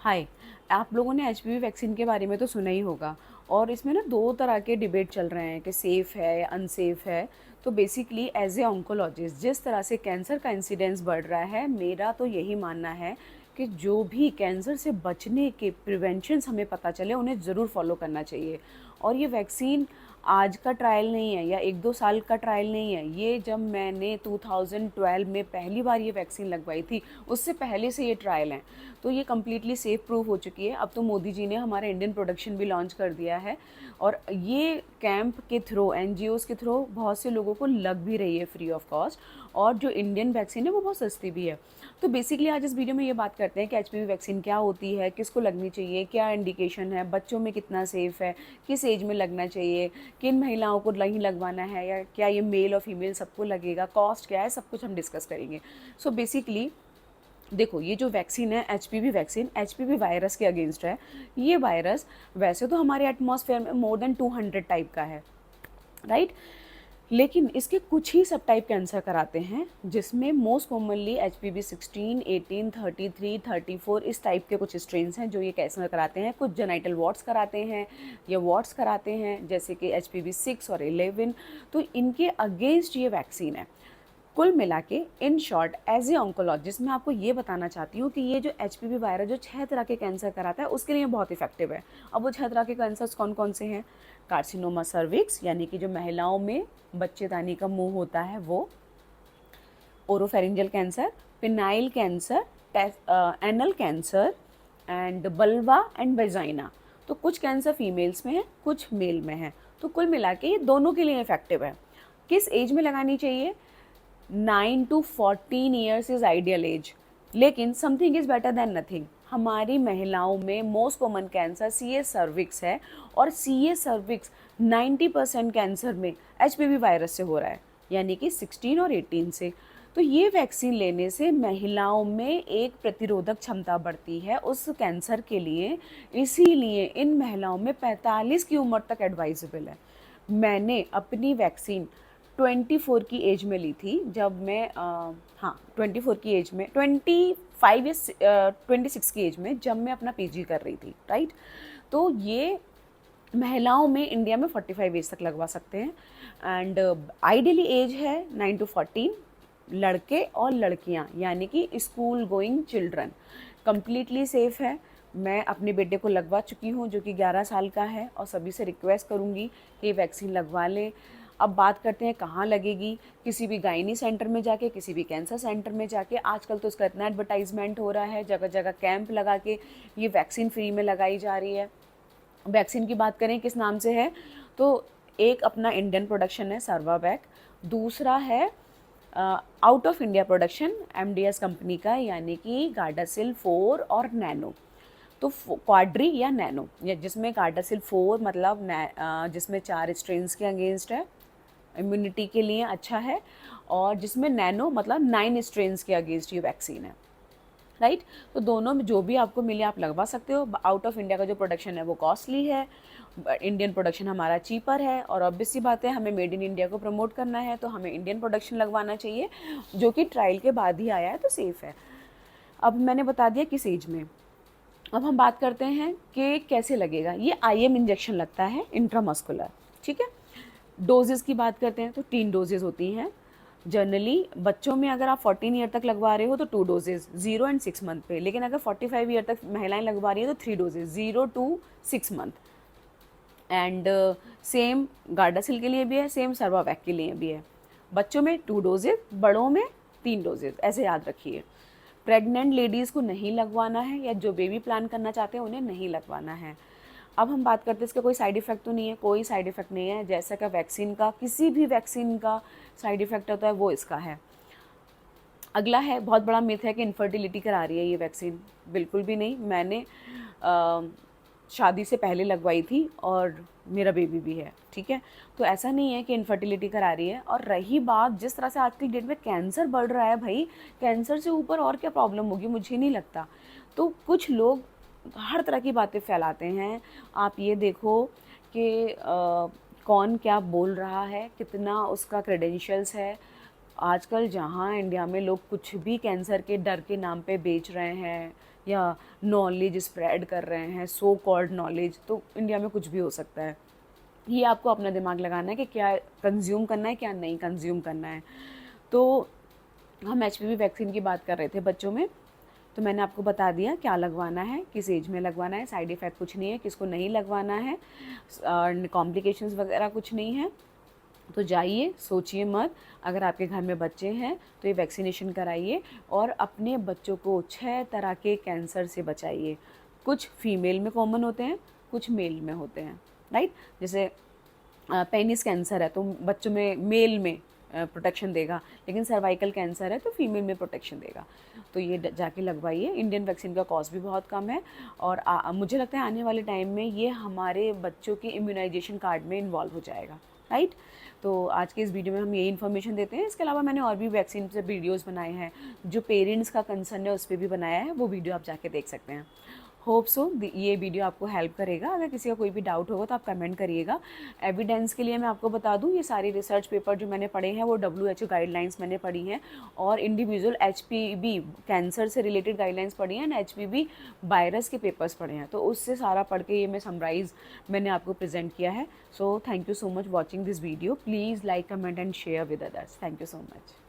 हाय। आप लोगों ने एचपीवी वैक्सीन के बारे में तो सुना ही होगा और इसमें ना दो तरह के डिबेट चल रहे हैं कि सेफ़ है या अनसेफ है। तो बेसिकली एज ए ऑन्कोलॉजिस्ट जिस तरह से कैंसर का इंसिडेंस बढ़ रहा है, मेरा तो यही मानना है कि जो भी कैंसर से बचने के प्रिवेंशंस हमें पता चले उन्हें ज़रूर फॉलो करना चाहिए। और ये वैक्सीन आज का ट्रायल नहीं है या एक दो साल का ट्रायल नहीं है। ये जब मैंने 2012 में पहली बार ये वैक्सीन लगवाई थी, उससे पहले से ये ट्रायल हैं। तो ये कम्प्लीटली सेफ़ प्रूफ हो चुकी है। अब तो मोदी जी ने हमारा इंडियन प्रोडक्शन भी लॉन्च कर दिया है और ये कैंप के थ्रू, एनजीओज़ के थ्रू बहुत से लोगों को लग भी रही है फ्री ऑफ कॉस्ट। और जो इंडियन वैक्सीन है वो बहुत सस्ती भी है। तो बेसिकली आज इस वीडियो में ये बात करते हैं कि एचपीवी वैक्सीन क्या होती है, किसको लगनी चाहिए, क्या इंडिकेशन है, बच्चों में कितना सेफ़ है, किस एज में लगना चाहिए, किन महिलाओं को नहीं लगवाना है, या क्या ये मेल और फीमेल सबको लगेगा, कॉस्ट क्या है, सब कुछ हम डिस्कस करेंगे। सो बेसिकली देखो, ये जो वैक्सीन है एचपीवी वैक्सीन, एचपीवी वायरस के अगेंस्ट है। ये वायरस वैसे तो हमारे एटमॉस्फेयर में मोर देन 200 टाइप का है, राइट। लेकिन इसके कुछ ही सब टाइप कैंसर कराते हैं, जिसमें मोस्ट कॉमनली एचपीवी 16, 18, 33, 34 इस टाइप के कुछ स्ट्रेन्स हैं जो ये कैंसर कराते हैं। कुछ जेनाइटल वॉर्ट्स कराते हैं या वॉर्ट्स कराते हैं, जैसे कि एचपीवी 6 और 11। तो इनके अगेंस्ट ये वैक्सीन है। कुल मिला के in short as a oncologist मैं आपको ये बताना चाहती हूँ कि ये जो एचपीवी वायरस जो 6 तरह के कैंसर कराता है उसके लिए बहुत इफेक्टिव है। अब वो 6 तरह के कैंसर्स कौन कौन से हैं? कार्सिनोमा सर्विक्स, यानी कि जो महिलाओं में बच्चेदानी का मुंह होता है वो, oropharyngeal cancer, penile cancer, anal cancer and vulva and vagina. तो कुछ कैंसर फीमेल्स में है, कुछ मेल में है। तो कुल मिला के ये दोनों के लिए इफेक्टिव है। किस एज में लगानी चाहिए? 9 to 14 years is ideal age, लेकिन something is better than nothing. हमारी महिलाओं में most common cancer C A cervix है और सी ए सर्विक्स 90% कैंसर में एचपीवी वायरस से हो रहा है, यानी कि 16 और 18 से। तो ये वैक्सीन लेने से महिलाओं में एक प्रतिरोधक क्षमता बढ़ती है उस कैंसर के लिए, इसीलिए इन महिलाओं में 45 की उम्र तक एडवाइजेबल है। मैंने अपनी वैक्सीन 24 की एज में ली थी, जब मैं हाँ 24 की एज में, 25 या 26 की एज में, जब मैं अपना पीजी कर रही थी, राइट। तो ये महिलाओं में इंडिया में 45 एज तक लगवा सकते हैं एंड आइडियली एज है 9 to 14। लड़के और लड़कियां, यानी कि school going children, completely safe है। मैं अपने बेटे को लगवा चुकी हूँ जो कि 11 साल का है, और सभी से रिक्वेस्ट करूँगी कि ये वैक्सीन लगवा लें। अब बात करते हैं कहाँ लगेगी। किसी भी गायनी सेंटर में जाके, किसी भी कैंसर सेंटर में जाके। आजकल तो इसका इतना एडवर्टाइजमेंट हो रहा है, जगह जगह कैंप लगा के ये वैक्सीन फ्री में लगाई जा रही है। वैक्सीन की बात करें किस नाम से है, तो एक अपना इंडियन प्रोडक्शन है सर्वावैक, दूसरा है out of India production MDS company का, यानी कि गार्डासिल 4 और नैनो। तो क्वाड्री या नैनो, या जिसमें गार्डासिल 4 मतलब जिसमें 4 स्ट्रेन्स के अगेंस्ट है, इम्यूनिटी के लिए अच्छा है, और जिसमें नैनो मतलब 9 स्ट्रेन्स के अगेंस्ट ये वैक्सीन है, राइट। तो दोनों में जो भी आपको मिले आप लगवा सकते हो। आउट ऑफ इंडिया का जो प्रोडक्शन है वो कॉस्टली है, इंडियन प्रोडक्शन हमारा चीपर है, और ऑब्वियस सी बात है हमें मेड इन इंडिया को प्रमोट करना है तो हमें इंडियन प्रोडक्शन लगवाना चाहिए, जो कि ट्रायल के बाद ही आया है तो सेफ़ है। अब मैंने बता दिया किस एज में। अब हम बात करते हैं कि कैसे लगेगा। ये आईएम इंजेक्शन लगता है, इंट्रामस्कुलर, ठीक है। डोजेज़ की बात करते हैं तो 3 डोजेज़ होती हैं जनरली। बच्चों में अगर आप 14 ईयर तक लगवा रहे हो तो 2 डोजेज़ 0 एंड 6 मंथ पे, लेकिन अगर 45 ईयर तक महिलाएं लगवा रही हैं तो 3 doses 0 to 6 month. And same Gardasil के लिए भी है, सेम सर्वावैक के लिए भी है। बच्चों में 2 डोजेज़, बड़ों में 3 डोजेज़, ऐसे याद रखिए। प्रेग्नेंट लेडीज़ को नहीं लगवाना है, या जो बेबी प्लान करना चाहते हैं उन्हें नहीं लगवाना है। अब हम बात करते हैं इसका कोई साइड इफ़ेक्ट तो नहीं है, कोई साइड इफ़ेक्ट नहीं है। जैसा कि वैक्सीन का, किसी भी वैक्सीन का साइड इफ़ेक्ट होता है वो इसका है। अगला है, बहुत बड़ा मिथ है कि इनफर्टिलिटी करा रही है ये वैक्सीन। बिल्कुल भी नहीं। मैंने शादी से पहले लगवाई थी और मेरा बेबी भी है, ठीक है। तो ऐसा नहीं है कि इनफर्टिलिटी करा रही है। और रही बात जिस तरह से आज की डेट में कैंसर बढ़ रहा है, भाई कैंसर से ऊपर और क्या प्रॉब्लम होगी, मुझे नहीं लगता। तो कुछ लोग हर तरह की बातें फैलाते हैं। आप ये देखो कि कौन क्या बोल रहा है, कितना उसका क्रेडेंशियल्स है। आजकल जहाँ इंडिया में लोग कुछ भी कैंसर के डर के नाम पे बेच रहे हैं, या नॉलेज स्प्रेड कर रहे हैं, सो कॉल्ड नॉलेज, तो इंडिया में कुछ भी हो सकता है। ये आपको अपना दिमाग लगाना है कि क्या कंज्यूम करना है, क्या नहीं कंज्यूम करना है। तो हम एचपीवी वैक्सीन की बात कर रहे थे बच्चों में, तो मैंने आपको बता दिया क्या लगवाना है, किस एज में लगवाना है, साइड इफ़ेक्ट कुछ नहीं है, किसको नहीं लगवाना है, कॉम्प्लिकेशंस वगैरह कुछ नहीं है। तो जाइए, सोचिए मत, अगर आपके घर में बच्चे हैं तो ये वैक्सीनेशन कराइए और अपने बच्चों को 6 तरह के कैंसर से बचाइए। कुछ फीमेल में कॉमन होते हैं, कुछ मेल में होते हैं, राइट। जैसे पेनिस कैंसर है तो बच्चों में, मेल में प्रोटेक्शन देगा, लेकिन सर्वाइकल कैंसर है तो फीमेल में प्रोटेक्शन देगा। तो ये जाके लगवाइए। इंडियन वैक्सीन का कॉस्ट भी बहुत कम है और मुझे लगता है आने वाले टाइम में ये हमारे बच्चों के इम्यूनाइजेशन कार्ड में इन्वॉल्व हो जाएगा, राइट। तो आज के इस वीडियो में हम यही इन्फॉर्मेशन देते हैं। इसके अलावा मैंने और भी वैक्सीन से वीडियोज़ बनाए हैं, जो पेरेंट्स का कंसर्न है उस पर भी बनाया है, वो वीडियो आप जाके देख सकते हैं। होप सो ये वीडियो आपको हेल्प करेगा। अगर किसी का कोई भी डाउट होगा तो आप कमेंट करिएगा। एविडेंस के लिए मैं आपको बता दूं, ये सारी रिसर्च पेपर जो मैंने पढ़े हैं वो WHO गाइडलाइंस मैंने पढ़ी हैं और इंडिविजुअल HPV कैंसर से रिलेटेड गाइडलाइंस पढ़ी हैं, HPV वायरस के पेपर्स पढ़े हैं। तो उससे सारा पढ़ के ये मैं समराइज़ मैंने आपको प्रेजेंट किया है। So thank you so much watching this video. Please like, comment and share with others. Thank you so much.